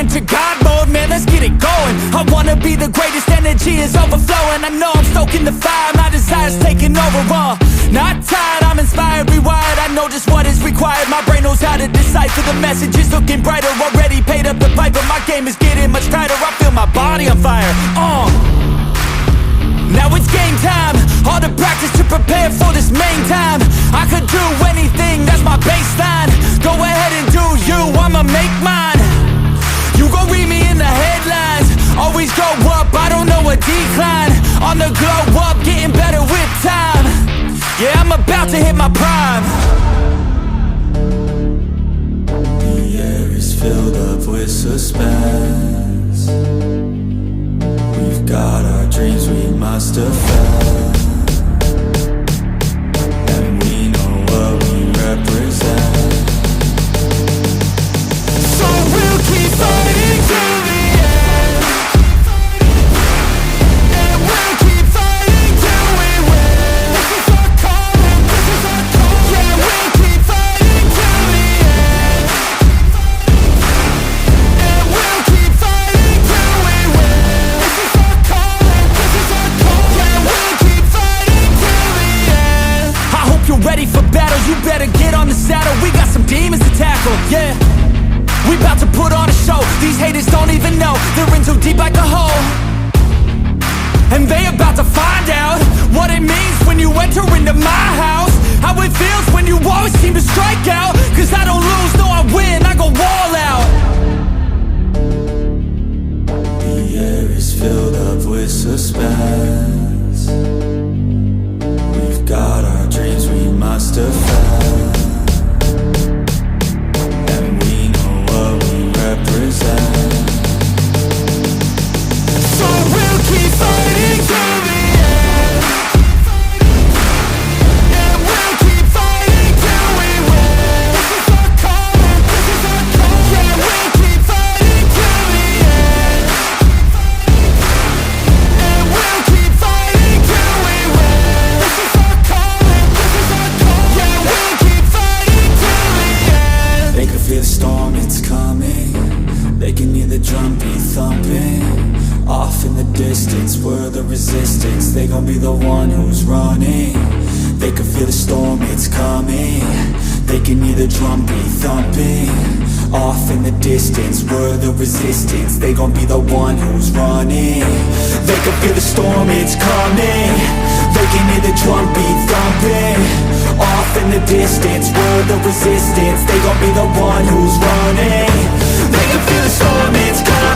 enter God mode, man, let's get it going. I wanna be the greatest, energy is overflowing. I know I'm stoking the fire, my desire's taking over, not tired, I'm inspired, rewired. I know just what is required, my brain knows how to decipher. The message is looking brighter, already paid up the piper. My game is getting much tighter, I feel my body on fire. Now it's game time, all the practice to prepare for this main time. I could do anything, that's my baseline. Go ahead and do you, I'ma make mine. You gon' read me in the headlines, always go up, I don't know a decline. On the glow up, getting better with time. Yeah, I'm about to hit my prime. The air is filled up with suspense. We've got our dreams we must defend, and we know what we represent. So we'll keep fighting till the end, and we'll keep fighting till we win. This is our calling, this is our calling. Yeah, we'll keep fighting till the end, and we'll keep fighting till we win. This is our calling, this is our calling. Yeah, we'll keep fighting till the end. I hope you're ready for battle, you better get on the saddle. We got some demons to tackle, yeah. We bout to put on a show, these haters don't even know. They're in too deep like a hole, and they about to find out what it means when you enter into my house. How it feels when you always seem to strike out. Cause I don't lose, no I win, I go all out. The air is filled up with suspense. We've got our dreams we must defend, represent. So we'll keep fighting till the end, and we'll keep fighting till we win. This is our calling, this is our calling. Yeah, we'll keep fighting till the end, and we'll keep fighting till we win. This is our calling, this is our calling. Yeah, we'll keep fighting till the end. They can feel the storm, it's coming. They can hear the drum beat thumping. Off in the distance, we're the resistance. They gon' be the one who's running. They can feel the storm, it's coming. They can hear the drum beat thumping. Off in the distance, we're the resistance. They gon' be the one who's running. They can feel the storm, it's coming. They can hear the drum beat thumping. Off in the distance, we're the resistance. They gon' be the one who's running. They can feel the storm, it's coming.